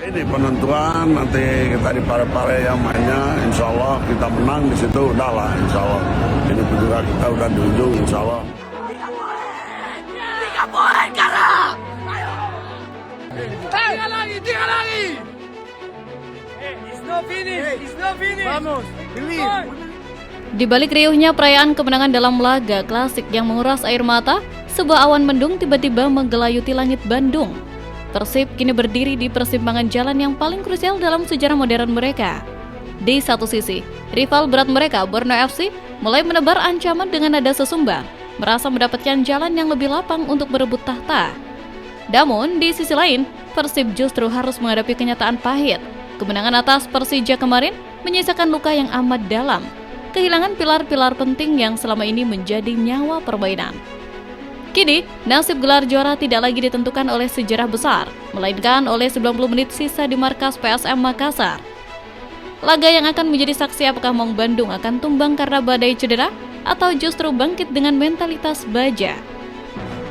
Ini penentuan nanti kita di pare-pare yang mainnya, insya Allah kita menang di situ udah lah, insya Allah. Ini juga kita udah di ujung, insya Allah. 3 poin sekarang. Ayo. 3 lagi, 3 lagi. It's not finish, it's not finish. Vamos, believe. Di balik riuhnya perayaan kemenangan dalam laga klasik yang menguras air mata, sebuah awan mendung tiba-tiba menggelayuti langit Bandung. Persib kini berdiri di persimpangan jalan yang paling krusial dalam sejarah modern mereka. Di satu sisi, rival berat mereka, Borneo FC, mulai menebar ancaman dengan nada sesumbang, merasa mendapatkan jalan yang lebih lapang untuk berebut tahta. Namun, di sisi lain, Persib justru harus menghadapi kenyataan pahit. Kemenangan atas Persija kemarin menyisakan luka yang amat dalam, kehilangan pilar-pilar penting yang selama ini menjadi nyawa permainan. Kini, nasib gelar juara tidak lagi ditentukan oleh sejarah besar, melainkan oleh 90 menit sisa di markas PSM Makassar. Laga yang akan menjadi saksi apakah Maung Bandung akan tumbang karena badai cedera, atau justru bangkit dengan mentalitas baja.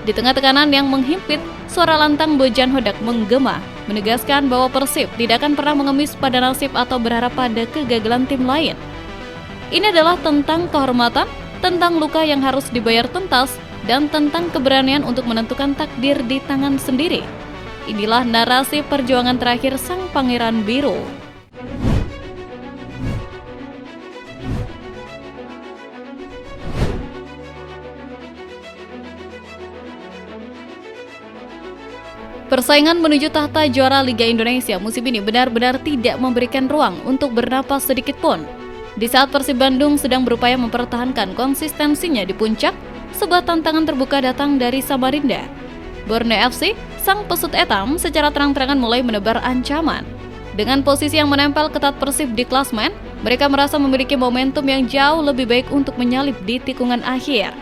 Di tengah tekanan yang menghimpit, suara lantang Bojan Hodak menggema, menegaskan bahwa Persib tidak akan pernah mengemis pada nasib atau berharap pada kegagalan tim lain. Ini adalah tentang kehormatan, tentang luka yang harus dibayar tuntas, dan tentang keberanian untuk menentukan takdir di tangan sendiri. Inilah narasi perjuangan terakhir sang Pangeran Biru. Persaingan menuju tahta juara Liga Indonesia musim ini benar-benar tidak memberikan ruang untuk bernapas sedikit pun. Di saat Persib Bandung sedang berupaya mempertahankan konsistensinya di puncak, sebuah tantangan terbuka datang dari Samarinda. Borneo FC, sang pesut etam, secara terang-terangan mulai menebar ancaman. Dengan posisi yang menempel ketat Persib di klasmen, mereka merasa memiliki momentum yang jauh lebih baik untuk menyalip di tikungan akhir.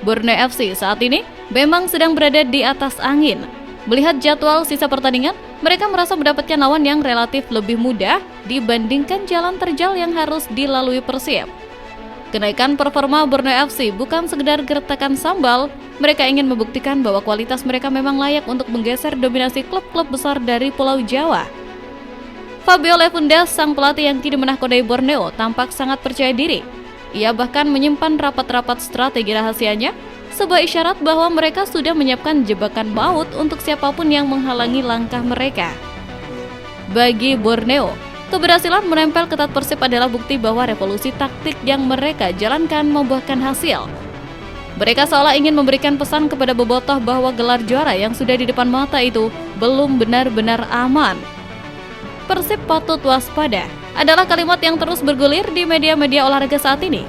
Borneo FC saat ini memang sedang berada di atas angin. Melihat jadwal sisa pertandingan, mereka merasa mendapatkan lawan yang relatif lebih mudah dibandingkan jalan terjal yang harus dilalui Persib. Kenaikan performa Borneo FC bukan sekedar gertakan sambal, mereka ingin membuktikan bahwa kualitas mereka memang layak untuk menggeser dominasi klub-klub besar dari Pulau Jawa. Fabio Levunda, sang pelatih yang kini menahkodai Borneo, tampak sangat percaya diri. Ia bahkan menyimpan rapat-rapat strategi rahasianya, sebuah isyarat bahwa mereka sudah menyiapkan jebakan maut untuk siapapun yang menghalangi langkah mereka. Bagi Borneo, keberhasilan menempel ketat Persib adalah bukti bahwa revolusi taktik yang mereka jalankan membuahkan hasil. Mereka seolah ingin memberikan pesan kepada bobotoh bahwa gelar juara yang sudah di depan mata itu belum benar-benar aman. Persib patut waspada adalah kalimat yang terus bergulir di media-media olahraga saat ini.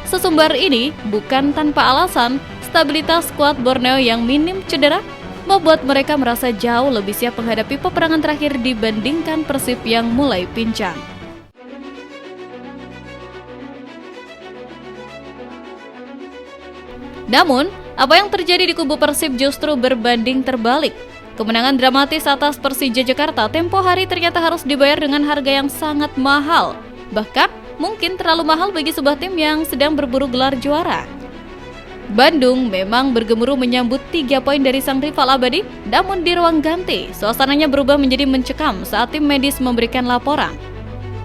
Sesumbar ini bukan tanpa alasan, stabilitas skuad Borneo yang minim cedera membuat mereka merasa jauh lebih siap menghadapi peperangan terakhir dibandingkan Persib yang mulai pincang. Namun, apa yang terjadi di kubu Persib justru berbanding terbalik. Kemenangan dramatis atas Persija Jakarta tempo hari ternyata harus dibayar dengan harga yang sangat mahal. Bahkan, mungkin terlalu mahal bagi sebuah tim yang sedang berburu gelar juara. Bandung memang bergemuruh menyambut 3 poin dari sang rival abadi, namun di ruang ganti, suasananya berubah menjadi mencekam saat tim medis memberikan laporan.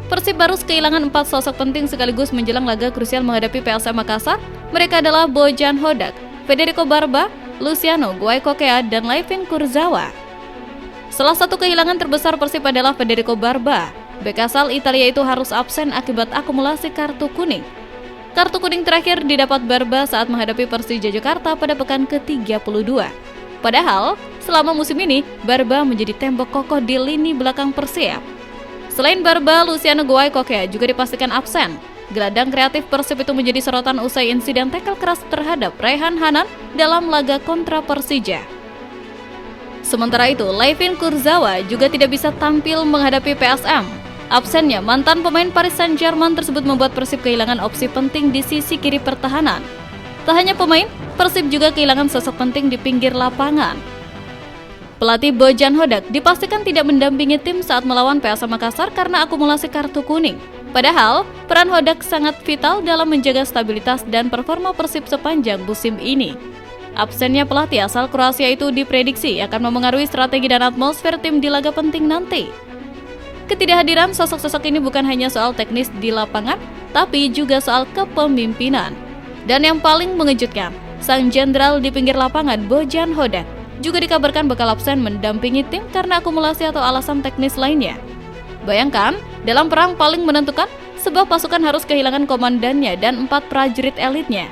Persib baru kehilangan 4 sosok penting sekaligus menjelang laga krusial menghadapi PSM Makassar. Mereka adalah Bojan Hodak, Federico Barba, Luciano Guaikokea, dan Laifin Kurzawa. Salah satu kehilangan terbesar Persib adalah Federico Barba. Bek asal Italia itu harus absen akibat akumulasi kartu kuning. Kartu kuning terakhir didapat Barba saat menghadapi Persija Jakarta pada pekan ke-32. Padahal, selama musim ini, Barba menjadi tembok kokoh di lini belakang Persib. Selain Barba, Luciano Guaikokea juga dipastikan absen. Gelandang kreatif Persib itu menjadi sorotan usai insiden tackle keras terhadap Raihan Hanan dalam laga kontra Persija. Sementara itu, Laifin Kurzawa juga tidak bisa tampil menghadapi PSM. Absennya mantan pemain Paris Saint-Germain tersebut membuat Persib kehilangan opsi penting di sisi kiri pertahanan. Tak hanya pemain, Persib juga kehilangan sosok penting di pinggir lapangan. Pelatih Bojan Hodak dipastikan tidak mendampingi tim saat melawan PSM Makassar karena akumulasi kartu kuning. Padahal, peran Hodak sangat vital dalam menjaga stabilitas dan performa Persib sepanjang musim ini. absennya pelatih asal Kroasia itu diprediksi akan memengaruhi strategi dan atmosfer tim di laga penting nanti. Ketidakhadiran sosok-sosok ini bukan hanya soal teknis di lapangan, tapi juga soal kepemimpinan. Dan yang paling mengejutkan, sang jenderal di pinggir lapangan Bojan Hodak juga dikabarkan bakal absen mendampingi tim karena akumulasi atau alasan teknis lainnya. Bayangkan, dalam perang paling menentukan, sebuah pasukan harus kehilangan komandannya dan 4 prajurit elitnya.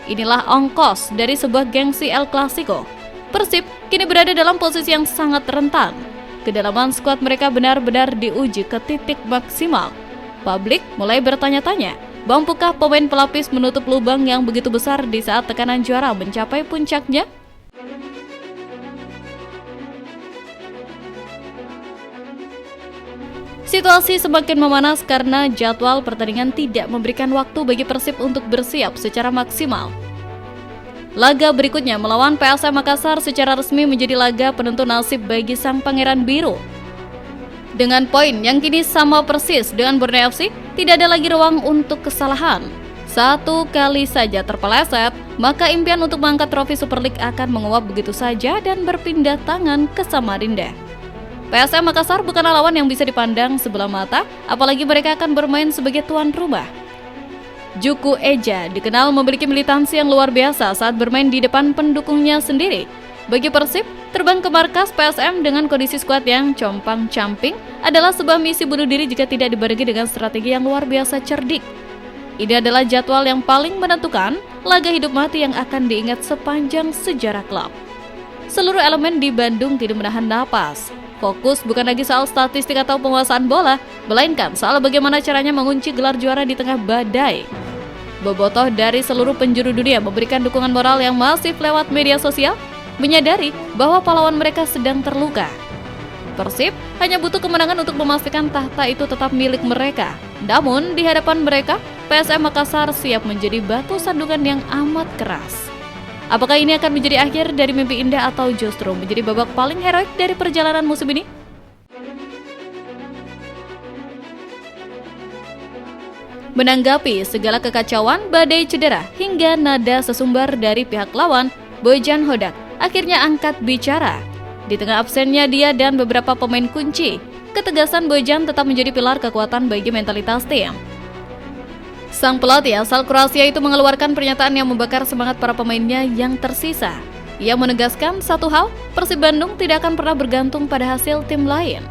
Inilah ongkos dari sebuah gengsi El Clasico. Persib kini berada dalam posisi yang sangat rentan. Kedalaman skuad mereka benar-benar diuji ke titik maksimal. Publik mulai bertanya-tanya, mampukah pemain pelapis menutup lubang yang begitu besar di saat tekanan juara mencapai puncaknya? Situasi semakin memanas karena jadwal pertandingan tidak memberikan waktu bagi Persib untuk bersiap secara maksimal. Laga berikutnya melawan PSM Makassar secara resmi menjadi laga penentu nasib bagi sang Pangeran Biru. Dengan poin yang kini sama persis dengan Borneo FC, tidak ada lagi ruang untuk kesalahan. Satu kali saja terpeleset, maka impian untuk mengangkat trofi Super League akan menguap begitu saja dan berpindah tangan ke Samarinda. PSM Makassar bukanlah lawan yang bisa dipandang sebelah mata, apalagi mereka akan bermain sebagai tuan rumah. Juku Eja dikenal memiliki militansi yang luar biasa saat bermain di depan pendukungnya sendiri. Bagi Persib, terbang ke markas PSM dengan kondisi skuad yang compang-camping adalah sebuah misi bunuh diri jika tidak dibarengi dengan strategi yang luar biasa cerdik. Ini adalah jadwal yang paling menentukan, laga hidup mati yang akan diingat sepanjang sejarah klub. Seluruh elemen di Bandung kini menahan napas. Fokus bukan lagi soal statistik atau penguasaan bola, melainkan soal bagaimana caranya mengunci gelar juara di tengah badai. Bobotoh dari seluruh penjuru dunia memberikan dukungan moral yang masif lewat media sosial, menyadari bahwa pahlawan mereka sedang terluka. Persib hanya butuh kemenangan untuk memastikan tahta itu tetap milik mereka. Namun di hadapan mereka, PSM Makassar siap menjadi batu sandungan yang amat keras. Apakah ini akan menjadi akhir dari mimpi indah atau justru menjadi babak paling heroik dari perjalanan musim ini? Menanggapi segala kekacauan, badai cedera, hingga nada sesumbar dari pihak lawan, Bojan Hodak akhirnya angkat bicara. Di tengah absennya dia dan beberapa pemain kunci, ketegasan Bojan tetap menjadi pilar kekuatan bagi mentalitas tim. Sang pelatih asal Kroasia itu mengeluarkan pernyataan yang membakar semangat para pemainnya yang tersisa. Ia menegaskan satu hal, Persib Bandung tidak akan pernah bergantung pada hasil tim lain.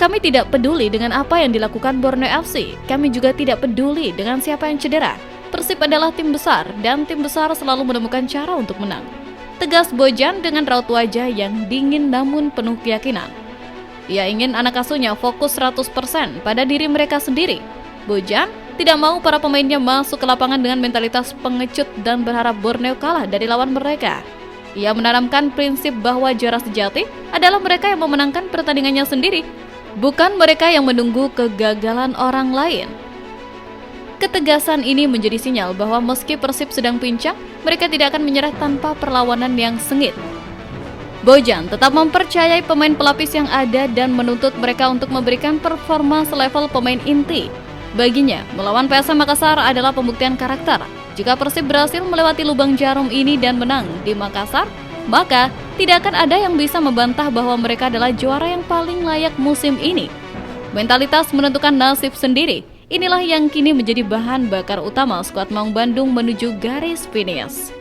Kami tidak peduli dengan apa yang dilakukan Borneo FC, kami juga tidak peduli dengan siapa yang cedera. Persib adalah tim besar dan tim besar selalu menemukan cara untuk menang. Tegas Bojan dengan raut wajah yang dingin namun penuh keyakinan. Ia ingin anak asuhnya fokus 100% pada diri mereka sendiri. Bojan tidak mau para pemainnya masuk ke lapangan dengan mentalitas pengecut dan berharap Borneo kalah dari lawan mereka. Ia menanamkan prinsip bahwa juara sejati adalah mereka yang memenangkan pertandingannya sendiri, bukan mereka yang menunggu kegagalan orang lain. Ketegasan ini menjadi sinyal bahwa meski Persib sedang pincang, mereka tidak akan menyerah tanpa perlawanan yang sengit. Bojan tetap mempercayai pemain pelapis yang ada dan menuntut mereka untuk memberikan performa selevel pemain inti. Baginya, melawan PSM Makassar adalah pembuktian karakter. Jika Persib berhasil melewati lubang jarum ini dan menang di Makassar, maka tidak akan ada yang bisa membantah bahwa mereka adalah juara yang paling layak musim ini. Mentalitas menentukan nasib sendiri, inilah yang kini menjadi bahan bakar utama skuad Maung Bandung menuju garis finish.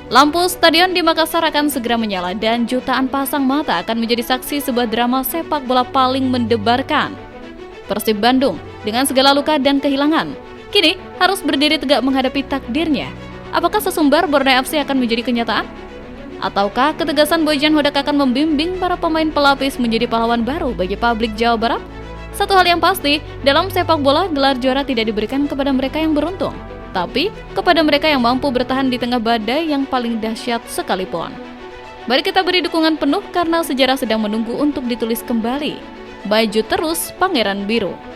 Lampu stadion di Makassar akan segera menyala dan jutaan pasang mata akan menjadi saksi sebuah drama sepak bola paling mendebarkan. Persib Bandung dengan segala luka dan kehilangan, kini harus berdiri tegak menghadapi takdirnya. Apakah sesumbar Borneo FC akan menjadi kenyataan? Ataukah ketegasan Bojan Hodak akan membimbing para pemain pelapis menjadi pahlawan baru bagi publik Jawa Barat? Satu hal yang pasti, dalam sepak bola gelar juara tidak diberikan kepada mereka yang beruntung, tapi kepada mereka yang mampu bertahan di tengah badai yang paling dahsyat sekalipun. Mari kita beri dukungan penuh karena sejarah sedang menunggu untuk ditulis kembali. Maju terus Pangeran Biru.